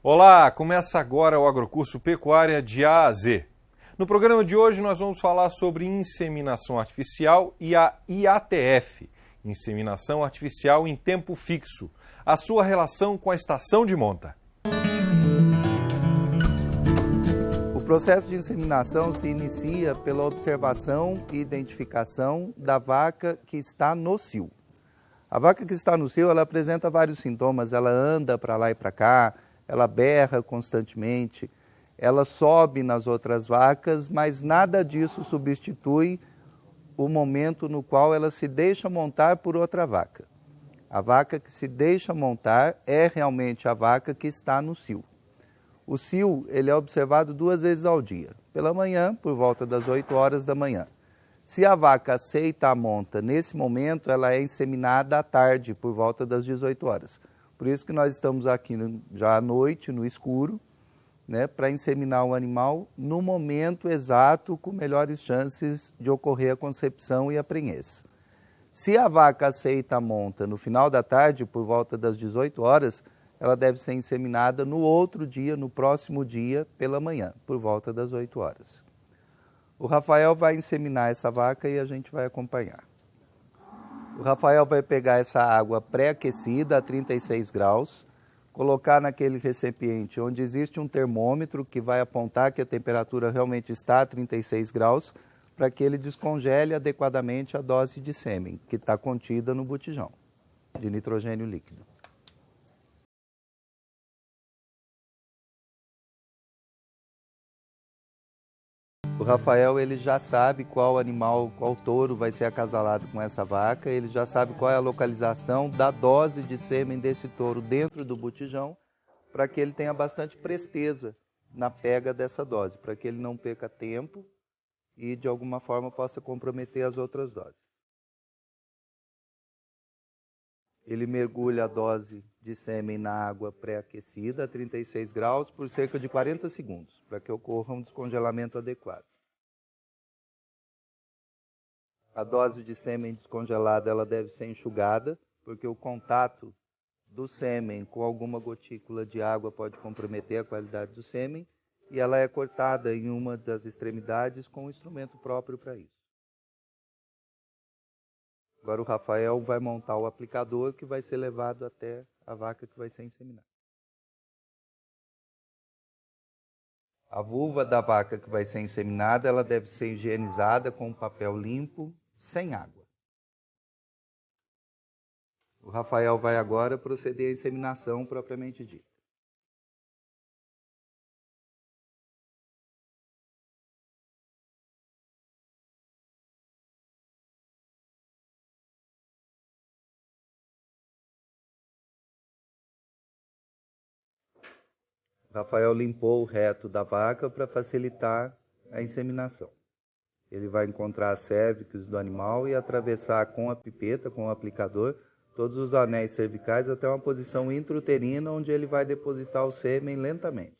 Olá, começa agora o Agrocurso Pecuária de A a Z. No programa de hoje nós vamos falar sobre inseminação artificial e a IATF, inseminação artificial em tempo fixo, a sua relação com a estação de monta. O processo de inseminação se inicia pela observação e identificação da vaca que está no cio. A vaca que está no cio, ela apresenta vários sintomas, ela anda para lá e para cá, ela berra constantemente, ela sobe nas outras vacas, mas nada disso substitui o momento no qual ela se deixa montar por outra vaca. A vaca que se deixa montar é realmente a vaca que está no cio. O cio, ele é observado 2 vezes ao dia, pela manhã, por volta das 8 horas da manhã. Se a vaca aceita a monta nesse momento, ela é inseminada à tarde, por volta das 18 horas. Por isso que nós estamos aqui já à noite, no escuro, né, para inseminar o animal no momento exato, com melhores chances de ocorrer a concepção e a prenhez. Se a vaca aceita a monta no final da tarde, por volta das 18 horas, ela deve ser inseminada no outro dia, no próximo dia, pela manhã, por volta das 8 horas. O Rafael vai inseminar essa vaca e a gente vai acompanhar. O Rafael vai pegar essa água pré-aquecida a 36 graus, colocar naquele recipiente onde existe um termômetro que vai apontar que a temperatura realmente está a 36 graus, para que ele descongele adequadamente a dose de sêmen que está contida no botijão de nitrogênio líquido. O Rafael, ele já sabe qual animal, qual touro vai ser acasalado com essa vaca, ele já sabe qual é a localização da dose de sêmen desse touro dentro do botijão, para que ele tenha bastante presteza na pega dessa dose, para que ele não perca tempo e de alguma forma possa comprometer as outras doses. Ele mergulha a dose de sêmen na água pré-aquecida a 36 graus por cerca de 40 segundos, para que ocorra um descongelamento adequado. A dose de sêmen descongelada ela deve ser enxugada, porque o contato do sêmen com alguma gotícula de água pode comprometer a qualidade do sêmen, e ela é cortada em uma das extremidades com um instrumento próprio para isso. Agora o Rafael vai montar o aplicador que vai ser levado até a vaca que vai ser inseminada. A vulva da vaca que vai ser inseminada, ela deve ser higienizada com um papel limpo, sem água. O Rafael vai agora proceder à inseminação propriamente dita. Rafael limpou o reto da vaca para facilitar a inseminação. Ele vai encontrar as cérvixes do animal e atravessar com a pipeta, com o aplicador, todos os anéis cervicais até uma posição intrauterina, onde ele vai depositar o sêmen lentamente.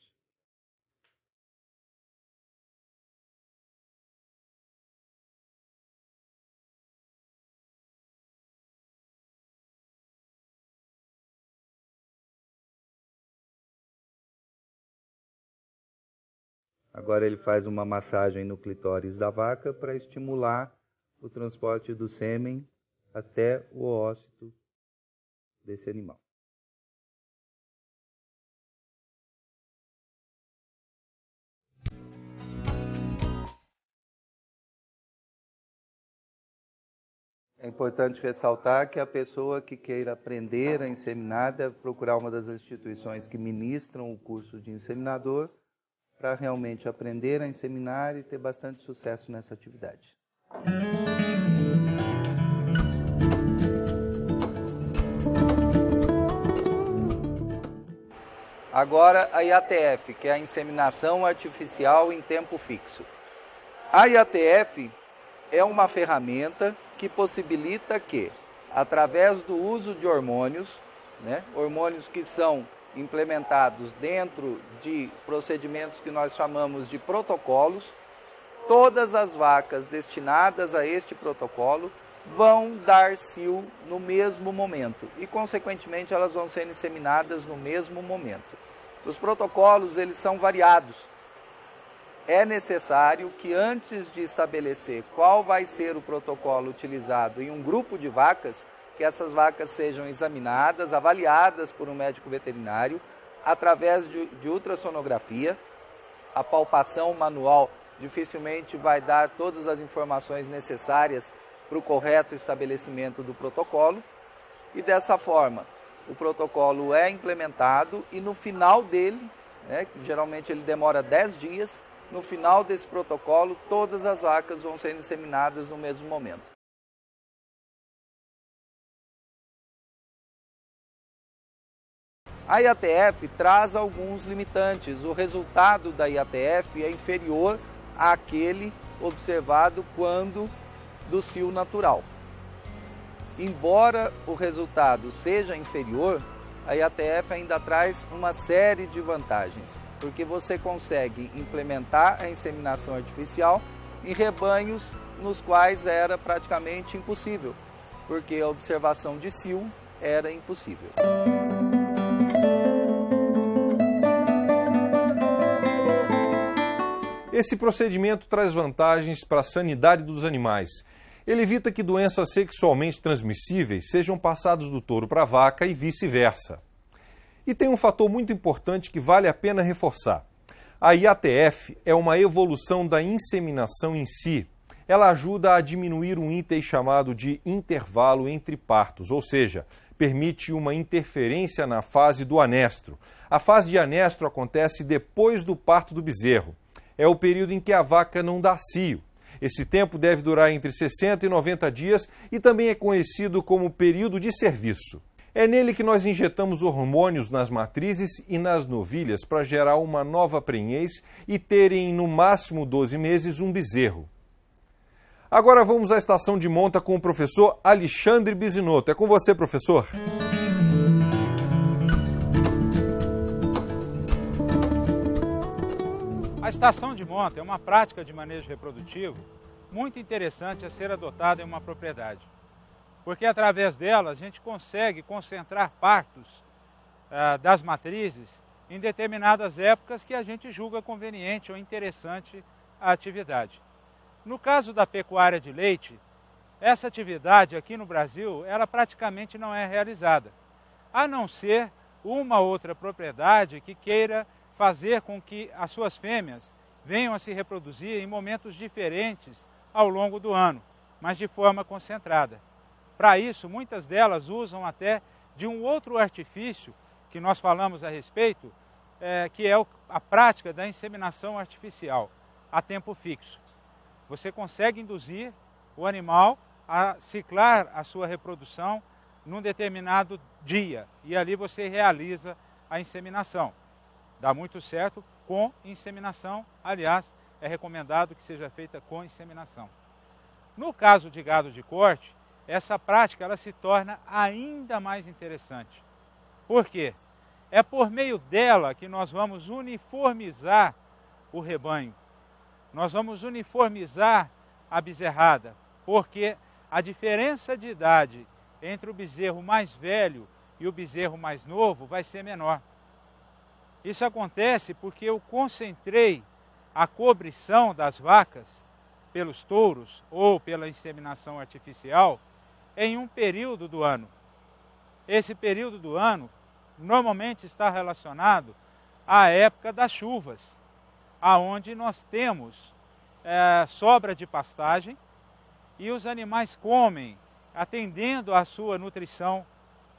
Agora ele faz uma massagem no clitóris da vaca para estimular o transporte do sêmen até o ósito desse animal. É importante ressaltar que a pessoa que queira aprender a inseminar deve procurar uma das instituições que ministram o curso de inseminador, para realmente aprender a inseminar e ter bastante sucesso nessa atividade. Agora a IATF, que é a inseminação artificial em tempo fixo. A IATF é uma ferramenta que possibilita que, através do uso de hormônios, hormônios que são implementados dentro de procedimentos que nós chamamos de protocolos, todas as vacas destinadas a este protocolo vão dar cio no mesmo momento e, consequentemente, elas vão ser inseminadas no mesmo momento. Os protocolos, eles são variados. É necessário que antes de estabelecer qual vai ser o protocolo utilizado em um grupo de vacas, que essas vacas sejam examinadas, avaliadas por um médico veterinário, através de ultrassonografia. A palpação manual dificilmente vai dar todas as informações necessárias para o correto estabelecimento do protocolo. E dessa forma, o protocolo é implementado e no final dele, geralmente ele demora 10 dias, no final desse protocolo, todas as vacas vão ser inseminadas no mesmo momento. A IATF traz alguns limitantes. O resultado da IATF é inferior àquele observado quando do cio natural. Embora o resultado seja inferior, a IATF ainda traz uma série de vantagens, porque você consegue implementar a inseminação artificial em rebanhos nos quais era praticamente impossível, porque a observação de cio era impossível. Esse procedimento traz vantagens para a sanidade dos animais. Ele evita que doenças sexualmente transmissíveis sejam passadas do touro para a vaca e vice-versa. E tem um fator muito importante que vale a pena reforçar. A IATF é uma evolução da inseminação em si. Ela ajuda a diminuir um item chamado de intervalo entre partos, ou seja, permite uma interferência na fase do anestro. A fase de anestro acontece depois do parto do bezerro. É o período em que a vaca não dá cio. Esse tempo deve durar entre 60 e 90 dias e também é conhecido como período de serviço. É nele que nós injetamos hormônios nas matrizes e nas novilhas para gerar uma nova prenhez e terem no máximo 12 meses um bezerro. Agora vamos à estação de monta com o professor Alexandre Bisinotto. É com você, professor. A estação de monta é uma prática de manejo reprodutivo muito interessante a ser adotada em uma propriedade, porque através dela a gente consegue concentrar partos das matrizes em determinadas épocas que a gente julga conveniente ou interessante a atividade. No caso da pecuária de leite, essa atividade aqui no Brasil, ela praticamente não é realizada, a não ser uma outra propriedade que queira fazer com que as suas fêmeas venham a se reproduzir em momentos diferentes ao longo do ano, mas de forma concentrada. Para isso, muitas delas usam até de um outro artifício que nós falamos a respeito, que é a prática da inseminação artificial a tempo fixo. Você consegue induzir o animal a ciclar a sua reprodução num determinado dia e ali você realiza a inseminação. Dá muito certo com inseminação, aliás, é recomendado que seja feita com inseminação. No caso de gado de corte, essa prática ela se torna ainda mais interessante. Por quê? É por meio dela que nós vamos uniformizar o rebanho. Nós vamos uniformizar a bezerrada, porque a diferença de idade entre o bezerro mais velho e o bezerro mais novo vai ser menor. Isso acontece porque eu concentrei a cobrição das vacas pelos touros ou pela inseminação artificial em um período do ano. Esse período do ano normalmente está relacionado à época das chuvas, aonde nós temos sobra de pastagem e os animais comem atendendo à sua nutrição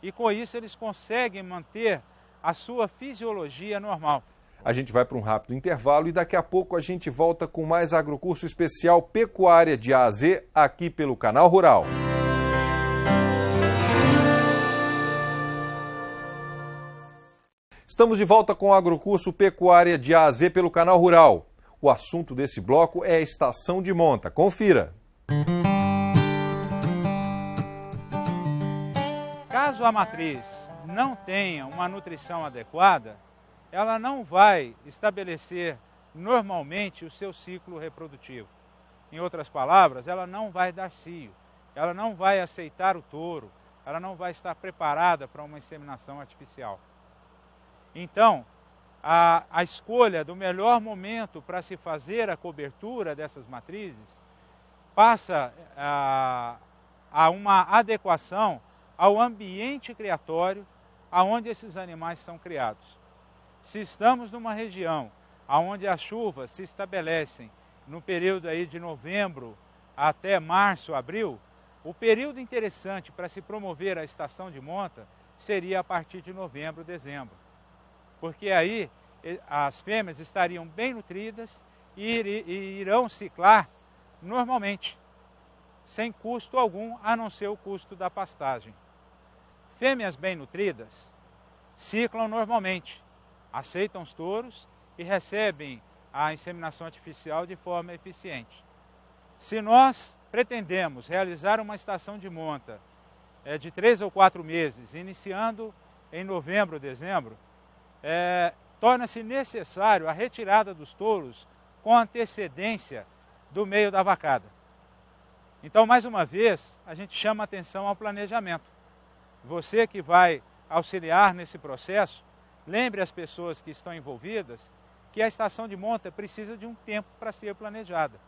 e com isso eles conseguem manter a sua fisiologia normal. A gente vai para um rápido intervalo e daqui a pouco a gente volta com mais agrocurso especial Pecuária de A a Z aqui pelo Canal Rural. Estamos de volta com o agrocurso Pecuária de A a Z pelo Canal Rural. O assunto desse bloco é a estação de monta. Confira. Caso a matriz não tenha uma nutrição adequada, ela não vai estabelecer normalmente o seu ciclo reprodutivo. Em outras palavras, ela não vai dar cio, ela não vai aceitar o touro, ela não vai estar preparada para uma inseminação artificial. Então, a escolha do melhor momento para se fazer a cobertura dessas matrizes passa a uma adequação ao ambiente criatório aonde esses animais são criados. Se estamos numa região onde as chuvas se estabelecem no período aí de novembro até março, abril, o período interessante para se promover a estação de monta seria a partir de novembro, dezembro. Porque aí as fêmeas estariam bem nutridas e irão ciclar normalmente, sem custo algum, a não ser o custo da pastagem. Fêmeas bem nutridas ciclam normalmente, aceitam os touros e recebem a inseminação artificial de forma eficiente. Se nós pretendemos realizar uma estação de monta de 3 ou 4 meses, iniciando em novembro, dezembro, torna-se necessário a retirada dos touros com antecedência do meio da vacada. Então, mais uma vez, a gente chama atenção ao planejamento. Você que vai auxiliar nesse processo, lembre as pessoas que estão envolvidas que a estação de monta precisa de um tempo para ser planejada.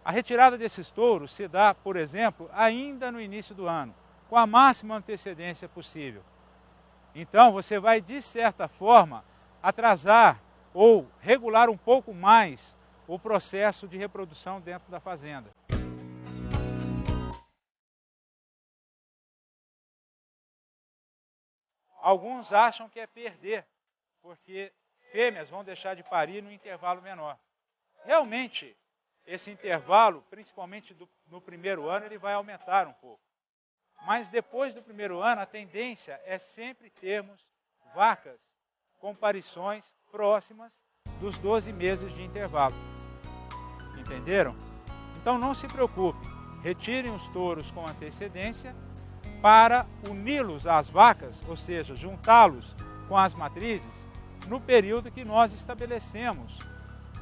A retirada desses touros se dá, por exemplo, ainda no início do ano, com a máxima antecedência possível. Então, você vai, de certa forma, atrasar ou regular um pouco mais o processo de reprodução dentro da fazenda. Alguns acham que é perder, porque fêmeas vão deixar de parir no intervalo menor. Realmente, esse intervalo, principalmente no primeiro ano, ele vai aumentar um pouco. Mas depois do primeiro ano, a tendência é sempre termos vacas com parições próximas dos 12 meses de intervalo. Entenderam? Então não se preocupe, retirem os touros com antecedência para uni-los às vacas, ou seja, juntá-los com as matrizes, no período que nós estabelecemos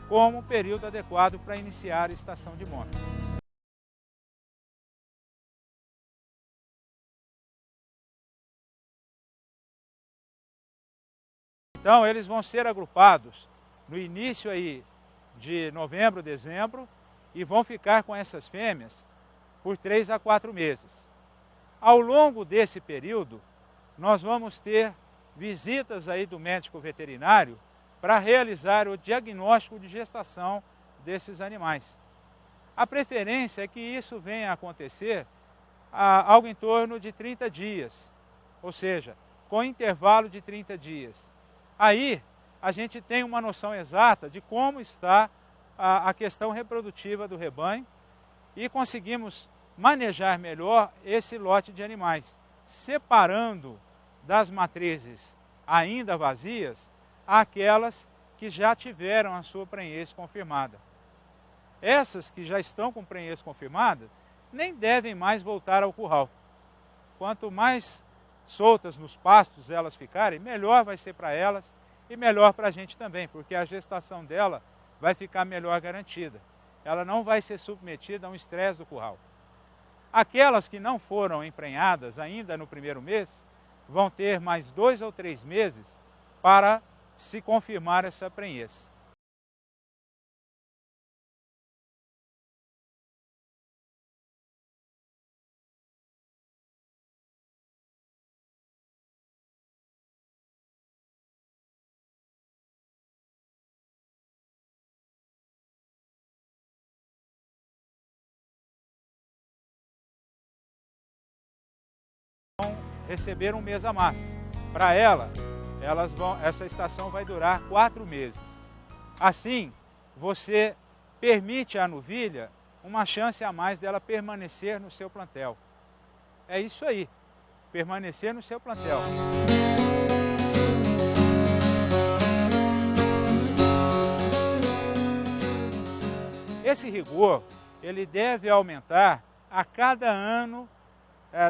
como período adequado para iniciar a estação de monta. Então, eles vão ser agrupados no início aí de novembro, dezembro, e vão ficar com essas fêmeas por 3 a 4 meses. Ao longo desse período, nós vamos ter visitas aí do médico veterinário para realizar o diagnóstico de gestação desses animais. A preferência é que isso venha a acontecer algo em torno de 30 dias, ou seja, com intervalo de 30 dias. Aí a gente tem uma noção exata de como está a questão reprodutiva do rebanho e conseguimos manejar melhor esse lote de animais, separando das matrizes ainda vazias aquelas que já tiveram a sua prenhez confirmada. Essas que já estão com prenhez confirmada nem devem mais voltar ao curral. Quanto mais soltas nos pastos elas ficarem, melhor vai ser para elas e melhor para a gente também, porque a gestação dela vai ficar melhor garantida. Ela não vai ser submetida a um estresse do curral. Aquelas que não foram emprenhadas ainda no primeiro mês, vão ter mais 2 ou 3 meses para se confirmar essa prenhez. Receber um mês a mais. Para essa estação vai durar 4 meses. Assim, você permite à novilha uma chance a mais dela permanecer no seu plantel. É isso aí, permanecer no seu plantel. Esse rigor, ele deve aumentar a cada ano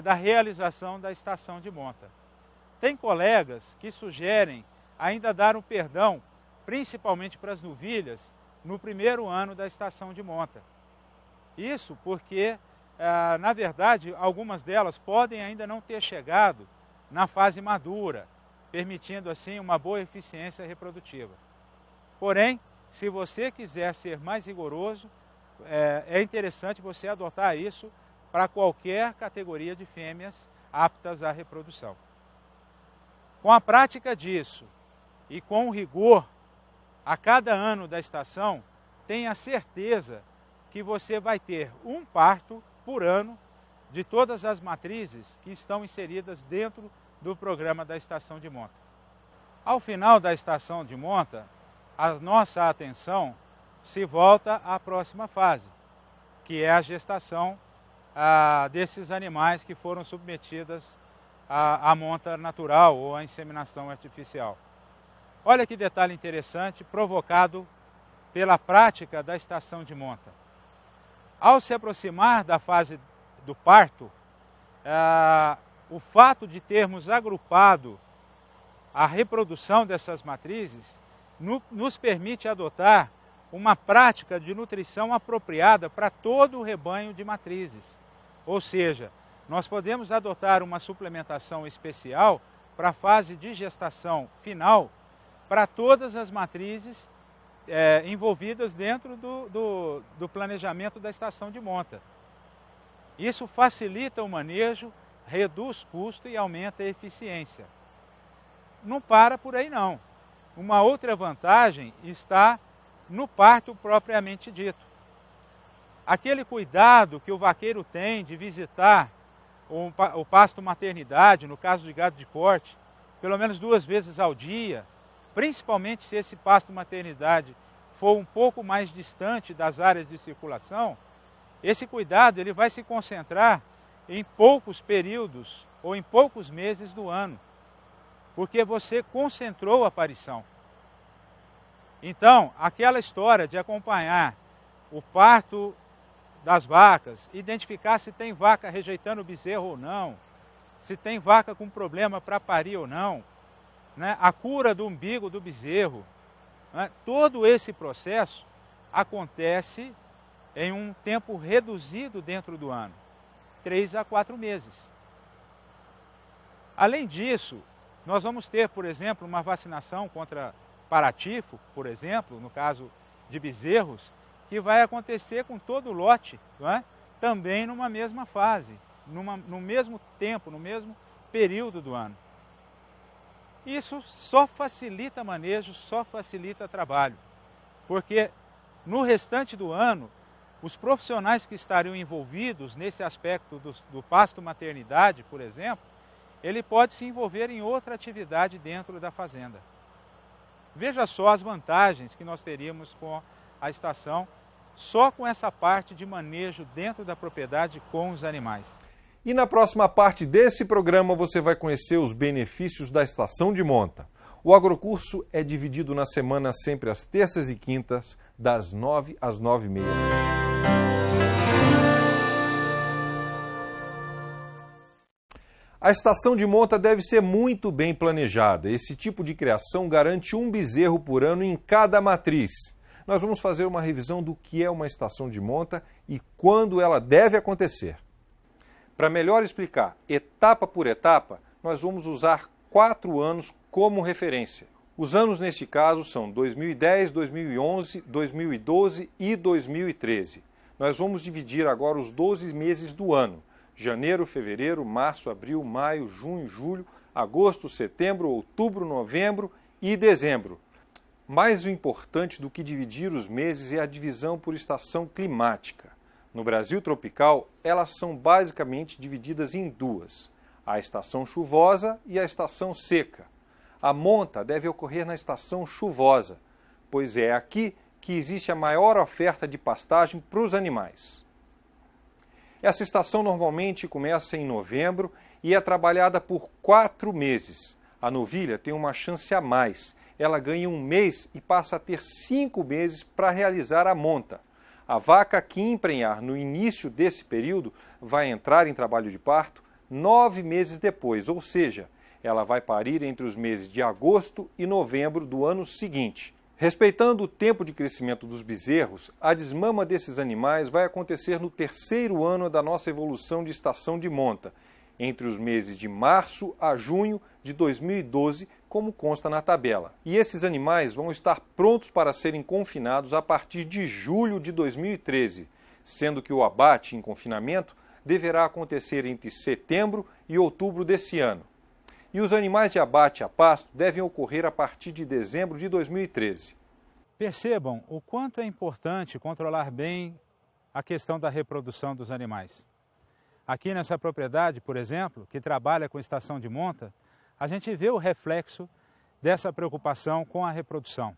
da realização da estação de monta. Tem colegas que sugerem ainda dar um perdão, principalmente para as novilhas, no primeiro ano da estação de monta. Isso porque, na verdade, algumas delas podem ainda não ter chegado na fase madura, permitindo assim uma boa eficiência reprodutiva. Porém, se você quiser ser mais rigoroso, é interessante você adotar isso para qualquer categoria de fêmeas aptas à reprodução. Com a prática disso e com o rigor a cada ano da estação, tenha certeza que você vai ter um parto por ano de todas as matrizes que estão inseridas dentro do programa da estação de monta. Ao final da estação de monta, a nossa atenção se volta à próxima fase, que é a gestação desses animais que foram submetidas à monta natural ou à inseminação artificial. Olha que detalhe interessante provocado pela prática da estação de monta. Ao se aproximar da fase do parto, o fato de termos agrupado a reprodução dessas matrizes nos permite adotar uma prática de nutrição apropriada para todo o rebanho de matrizes. Ou seja, nós podemos adotar uma suplementação especial para a fase de gestação final para todas as matrizes envolvidas dentro do planejamento da estação de monta. Isso facilita o manejo, reduz custo e aumenta a eficiência. Não para por aí não. Uma outra vantagem está no parto propriamente dito. Aquele cuidado que o vaqueiro tem de visitar o pasto maternidade, no caso de gado de corte, pelo menos 2 vezes ao dia, principalmente se esse pasto maternidade for um pouco mais distante das áreas de circulação, esse cuidado ele vai se concentrar em poucos períodos ou em poucos meses do ano, porque você concentrou a aparição. Então, aquela história de acompanhar o parto das vacas, identificar se tem vaca rejeitando o bezerro ou não, se tem vaca com problema para parir ou não, né? A cura do umbigo do bezerro, né? Todo esse processo acontece em um tempo reduzido dentro do ano, 3 a 4 meses. Além disso, nós vamos ter, por exemplo, uma vacinação contra paratifo, por exemplo, no caso de bezerros, que vai acontecer com todo o lote, não é? Também numa mesma fase, no mesmo tempo, no mesmo período do ano. Isso só facilita manejo, só facilita trabalho, porque no restante do ano, os profissionais que estariam envolvidos nesse aspecto do pasto maternidade, por exemplo, ele pode se envolver em outra atividade dentro da fazenda. Veja só as vantagens que nós teríamos com a estação, só com essa parte de manejo dentro da propriedade com os animais. E na próxima parte desse programa você vai conhecer os benefícios da estação de monta. O agrocurso é dividido na semana sempre às terças e quintas, das 9 às 9h30. A estação de monta deve ser muito bem planejada. Esse tipo de criação garante um bezerro por ano em cada matriz. Nós vamos fazer uma revisão do que é uma estação de monta e quando ela deve acontecer. Para melhor explicar etapa por etapa, nós vamos usar 4 anos como referência. Os anos neste caso são 2010, 2011, 2012 e 2013. Nós vamos dividir agora os 12 meses do ano. Janeiro, fevereiro, março, abril, maio, junho, julho, agosto, setembro, outubro, novembro e dezembro. Mais importante do que dividir os meses é a divisão por estação climática. No Brasil tropical, elas são basicamente divididas em 2, a estação chuvosa e a estação seca. A monta deve ocorrer na estação chuvosa, pois é aqui que existe a maior oferta de pastagem para os animais. Essa estação normalmente começa em novembro e é trabalhada por 4 meses. A novilha tem uma chance a mais. Ela ganha 1 mês e passa a ter 5 meses para realizar a monta. A vaca que emprenhar no início desse período vai entrar em trabalho de parto 9 meses depois, ou seja, ela vai parir entre os meses de agosto e novembro do ano seguinte. Respeitando o tempo de crescimento dos bezerros, a desmama desses animais vai acontecer no 3º ano da nossa evolução de estação de monta, entre os meses de março a junho de 2012, como consta na tabela. E esses animais vão estar prontos para serem confinados a partir de julho de 2013, sendo que o abate em confinamento deverá acontecer entre setembro e outubro desse ano. E os animais de abate a pasto devem ocorrer a partir de dezembro de 2013. Percebam o quanto é importante controlar bem a questão da reprodução dos animais. Aqui nessa propriedade, por exemplo, que trabalha com estação de monta, a gente vê o reflexo dessa preocupação com a reprodução,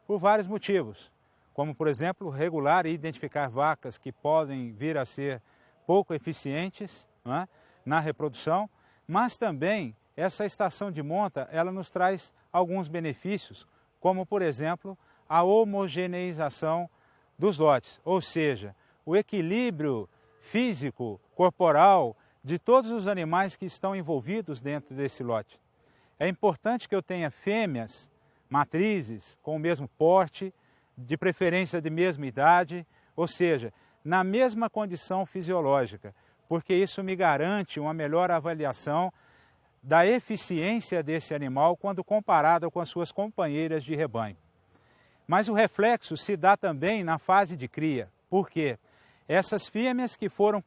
por vários motivos, como, por exemplo, regular e identificar vacas que podem vir a ser pouco eficientes, né, na reprodução, mas também essa estação de monta ela nos traz alguns benefícios, como, por exemplo, a homogeneização dos lotes, ou seja, o equilíbrio físico, corporal, de todos os animais que estão envolvidos dentro desse lote. É importante que eu tenha fêmeas, matrizes, com o mesmo porte, de preferência de mesma idade, ou seja, na mesma condição fisiológica, porque isso me garante uma melhor avaliação da eficiência desse animal quando comparado com as suas companheiras de rebanho. Mas o reflexo se dá também na fase de cria. Por quê? Essas fêmeas que foram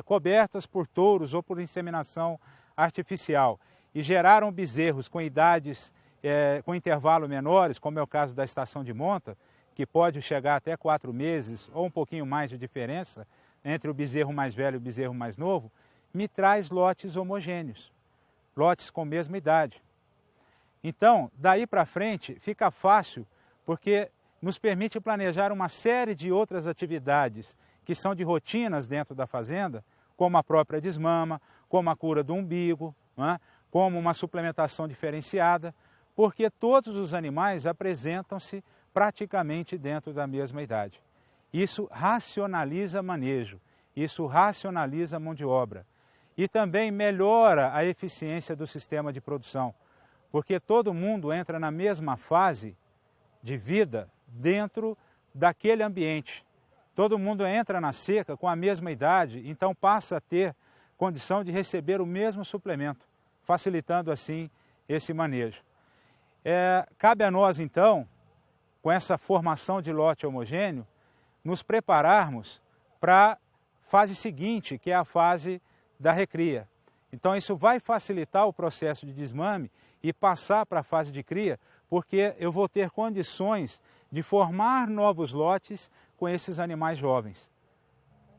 cobertas por touros ou por inseminação artificial e geraram bezerros com idades com intervalo menores, como é o caso da estação de monta, que pode chegar até 4 meses ou um pouquinho mais de diferença entre o bezerro mais velho e o bezerro mais novo, me traz lotes homogêneos, lotes com a mesma idade. Então, daí para frente, fica fácil, porque nos permite planejar uma série de outras atividades que são de rotinas dentro da fazenda, como a própria desmama, como a cura do umbigo, né, como uma suplementação diferenciada, porque todos os animais apresentam-se praticamente dentro da mesma idade. Isso racionaliza manejo, isso racionaliza mão de obra e também melhora a eficiência do sistema de produção, porque todo mundo entra na mesma fase de vida dentro daquele ambiente. Todo mundo entra na seca com a mesma idade, então passa a ter condição de receber o mesmo suplemento, facilitando assim esse manejo. Cabe a nós então, com essa formação de lote homogêneo, nos prepararmos para a fase seguinte, que é a fase da recria. Então isso vai facilitar o processo de desmame e passar para a fase de cria, porque eu vou ter condições de formar novos lotes com esses animais jovens.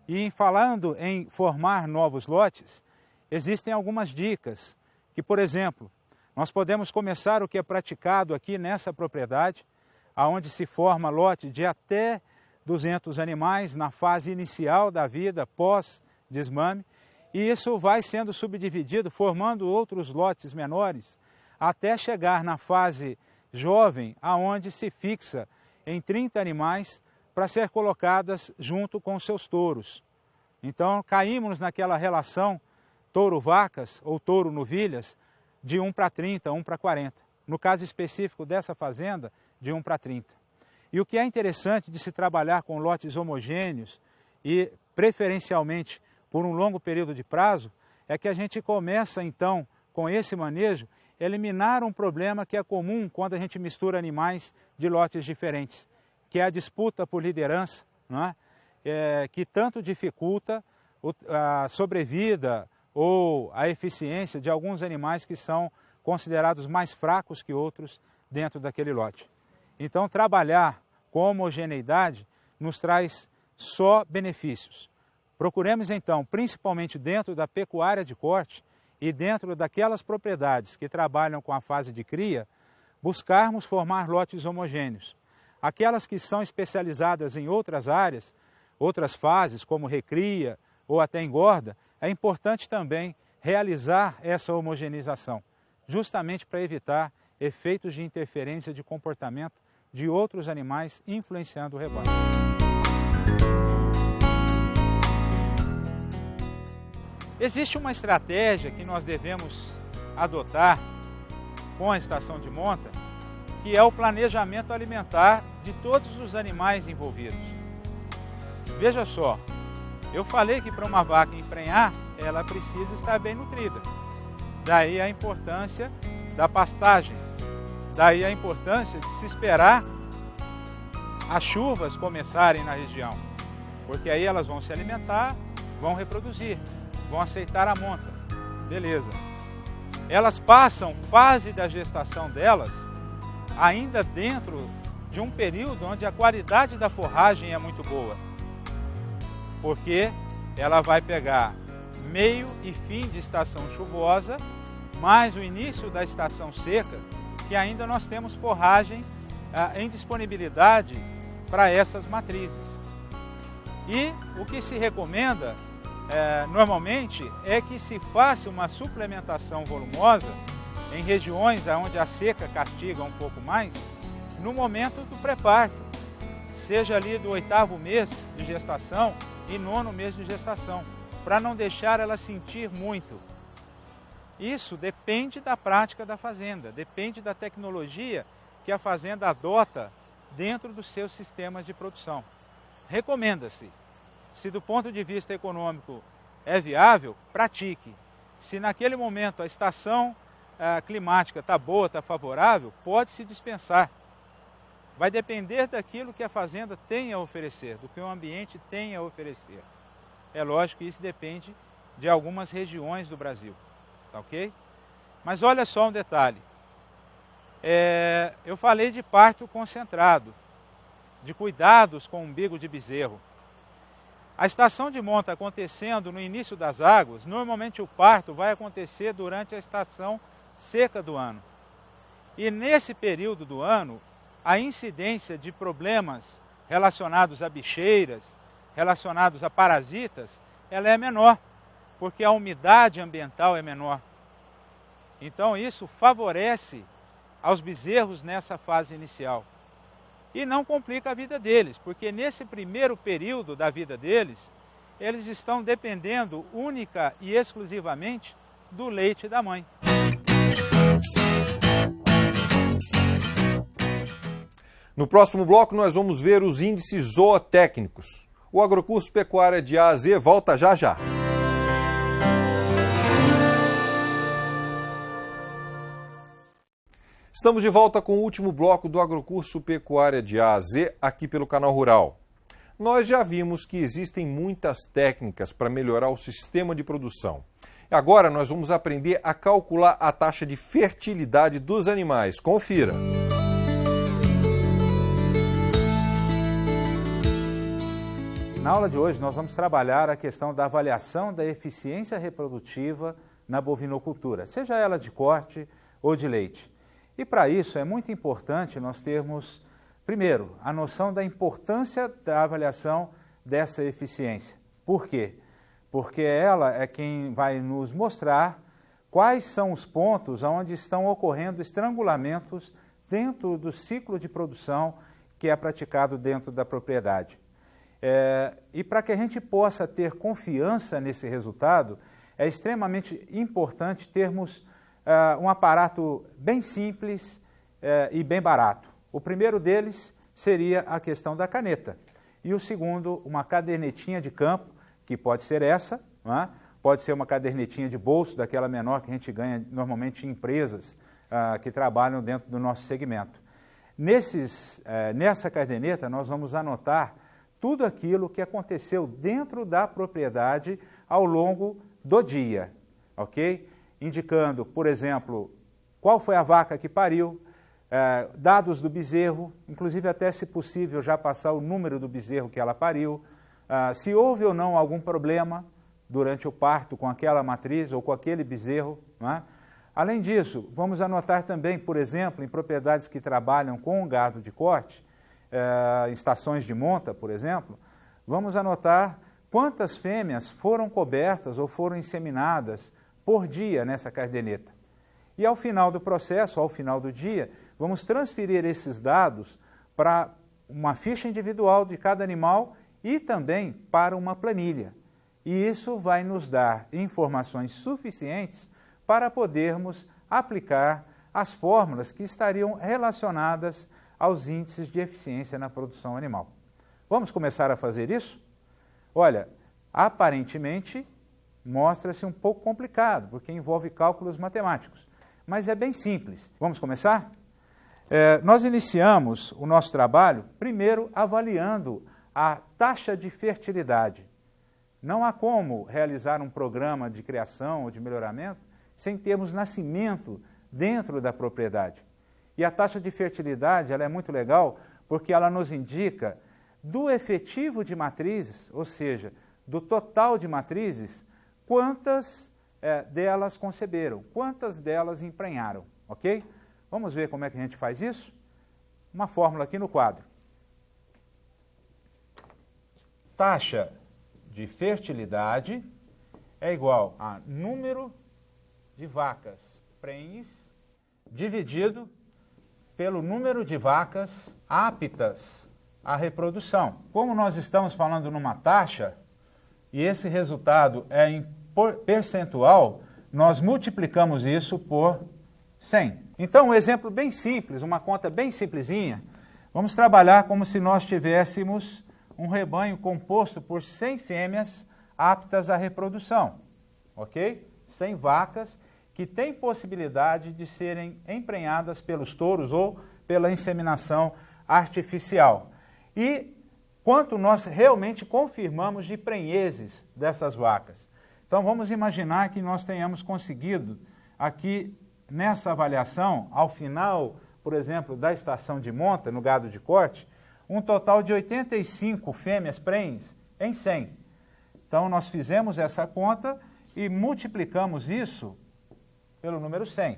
E falando em formar novos lotes, existem algumas dicas, que, por exemplo, nós podemos começar o que é praticado aqui nessa propriedade, onde se forma lote de até 200 animais na fase inicial da vida, pós-desmame, e isso vai sendo subdividido, formando outros lotes menores, até chegar na fase jovem, aonde se fixa em 30 animais para ser colocadas junto com seus touros. Então caímos naquela relação touro-vacas ou touro-novilhas de 1 para 30, 1 para 40. No caso específico dessa fazenda, de 1 para 30. E o que é interessante de se trabalhar com lotes homogêneos e preferencialmente por um longo período de prazo, é que a gente começa então com esse manejo eliminar um problema que é comum quando a gente mistura animais de lotes diferentes, que é a disputa por liderança, não é? Que tanto dificulta a sobrevida ou a eficiência de alguns animais que são considerados mais fracos que outros dentro daquele lote. Então, trabalhar com homogeneidade nos traz só benefícios. Procuremos, então, principalmente dentro da pecuária de corte e dentro daquelas propriedades que trabalham com a fase de cria, buscarmos formar lotes homogêneos. Aquelas que são especializadas em outras áreas, outras fases, como recria ou até engorda, é importante também realizar essa homogeneização, justamente para evitar efeitos de interferência de comportamento de outros animais influenciando o rebanho. Existe uma estratégia que nós devemos adotar com a estação de monta, que é o planejamento alimentar de todos os animais envolvidos. Veja só, eu falei que para uma vaca emprenhar, ela precisa estar bem nutrida. Daí a importância da pastagem. Daí a importância de se esperar as chuvas começarem na região, porque aí elas vão se alimentar, vão reproduzir, vão aceitar a monta. Beleza. Elas passam fase da gestação delas ainda dentro de um período onde a qualidade da forragem é muito boa, porque ela vai pegar meio e fim de estação chuvosa, mais o início da estação seca, que ainda nós temos forragem em disponibilidade para essas matrizes. E o que se recomenda normalmente é que se faça uma suplementação volumosa em regiões onde a seca castiga um pouco mais, no momento do pré-parto, seja ali do 8º mês de gestação e 9º mês de gestação, para não deixar ela sentir muito. Isso depende da prática da fazenda, depende da tecnologia que a fazenda adota dentro dos seus sistemas de produção. Recomenda-se, se do ponto de vista econômico é viável, pratique. Se naquele momento a estação climática está boa, está favorável, pode-se dispensar. Vai depender daquilo que a fazenda tem a oferecer, do que o ambiente tem a oferecer. É lógico que isso depende de algumas regiões do Brasil, tá ok? Mas olha só um detalhe. Eu falei de parto concentrado, de cuidados com o umbigo de bezerro. A estação de monta acontecendo no início das águas, normalmente o parto vai acontecer durante a estação seca do ano. E nesse período do ano, a incidência de problemas relacionados a bicheiras, relacionados a parasitas, ela é menor, porque a umidade ambiental é menor. Então isso favorece aos bezerros nessa fase inicial. E não complica a vida deles, porque nesse primeiro período da vida deles, eles estão dependendo única e exclusivamente do leite da mãe. No próximo bloco nós vamos ver os índices zootécnicos. O Agrocurso Pecuária de A a Z volta já já. Estamos de volta com o último bloco do Agrocurso Pecuária de A a Z aqui pelo Canal Rural. Nós já vimos que existem muitas técnicas para melhorar o sistema de produção. Agora nós vamos aprender a calcular a taxa de fertilidade dos animais. Confira! Na aula de hoje nós vamos trabalhar a questão da avaliação da eficiência reprodutiva na bovinocultura, seja ela de corte ou de leite. E para isso é muito importante nós termos, primeiro, a noção da importância da avaliação dessa eficiência. Por quê? Porque ela é quem vai nos mostrar quais são os pontos onde estão ocorrendo estrangulamentos dentro do ciclo de produção que é praticado dentro da propriedade. E para que a gente possa ter confiança nesse resultado, é extremamente importante termos um aparato bem simples e bem barato. O primeiro deles seria a questão da caneta. E o segundo, uma cadernetinha de campo, que pode ser essa, não é? Pode ser uma cadernetinha de bolso, daquela menor que a gente ganha normalmente em empresas que trabalham dentro do nosso segmento. Nessa caderneta nós vamos anotar tudo aquilo que aconteceu dentro da propriedade ao longo do dia, ok? Indicando, por exemplo, qual foi a vaca que pariu, dados do bezerro, inclusive até, se possível, já passar o número do bezerro que ela pariu, se houve ou não algum problema durante o parto com aquela matriz ou com aquele bezerro, não é? Além disso, vamos anotar também, por exemplo, em propriedades que trabalham com gado de corte, estações de monta, por exemplo, vamos anotar quantas fêmeas foram cobertas ou foram inseminadas por dia nessa caderneta. E ao final do processo, ao final do dia, vamos transferir esses dados para uma ficha individual de cada animal e também para uma planilha. E isso vai nos dar informações suficientes para podermos aplicar as fórmulas que estariam relacionadas aos índices de eficiência na produção animal. Vamos começar a fazer isso? Olha, aparentemente mostra-se um pouco complicado, porque envolve cálculos matemáticos, mas é bem simples. Vamos começar? Nós iniciamos o nosso trabalho primeiro avaliando a taxa de fertilidade. Não há como realizar um programa de criação ou de melhoramento sem termos nascimento dentro da propriedade. E a taxa de fertilidade ela é muito legal porque ela nos indica do efetivo de matrizes, ou seja, do total de matrizes, quantas delas conceberam, quantas delas emprenharam, ok? Vamos ver como é que a gente faz isso? Uma fórmula aqui no quadro. Taxa de fertilidade é igual a número de vacas prenhes dividido pelo número de vacas aptas à reprodução. Como nós estamos falando numa taxa, e esse resultado é em percentual, nós multiplicamos isso por 100. Então, um exemplo bem simples, uma conta bem simplesinha, vamos trabalhar como se nós tivéssemos um rebanho composto por 100 fêmeas aptas à reprodução, ok? 100 vacas que têm possibilidade de serem emprenhadas pelos touros ou pela inseminação artificial. E quanto nós realmente confirmamos de prenhezes dessas vacas. Então, vamos imaginar que nós tenhamos conseguido aqui, nessa avaliação, ao final, por exemplo, da estação de monta, no gado de corte, um total de 85 fêmeas prenhes em 100. Então, nós fizemos essa conta e multiplicamos isso pelo número 100.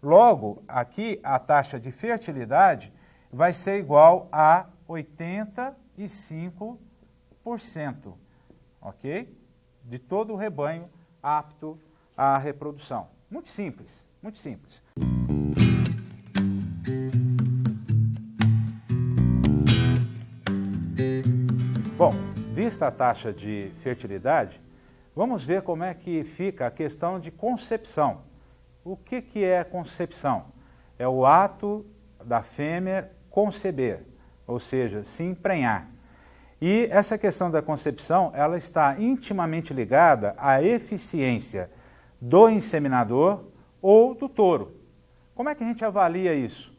Logo, aqui a taxa de fertilidade vai ser igual a 85%, ok? De todo o rebanho apto à reprodução. Muito simples, muito simples. Bom, vista a taxa de fertilidade, vamos ver como é que fica a questão de concepção. O que é concepção? É o ato da fêmea conceber, ou seja, se emprenhar. E essa questão da concepção, ela está intimamente ligada à eficiência do inseminador ou do touro. Como é que a gente avalia isso?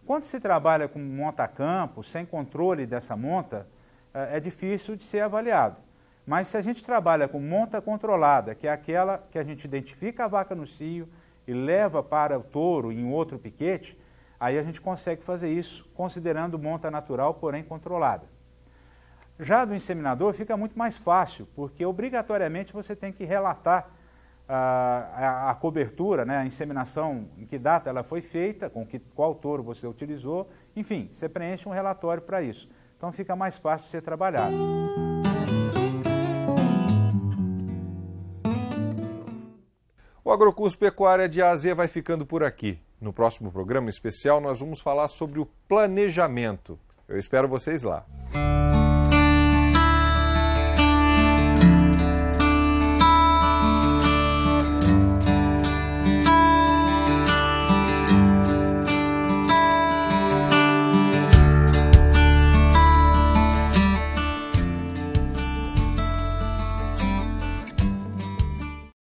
Quando se trabalha com monta-campo, sem controle dessa monta, é difícil de ser avaliado. Mas se a gente trabalha com monta controlada, que é aquela que a gente identifica a vaca no cio e leva para o touro em outro piquete, aí a gente consegue fazer isso, considerando monta natural, porém controlada. Já do inseminador fica muito mais fácil, porque obrigatoriamente você tem que relatar a cobertura, né, a inseminação, em que data ela foi feita, qual touro você utilizou, enfim, você preenche um relatório para isso. Então fica mais fácil de ser trabalhado. O Agrocurso Pecuária de A a Z vai ficando por aqui. No próximo programa especial nós vamos falar sobre o planejamento. Eu espero vocês lá.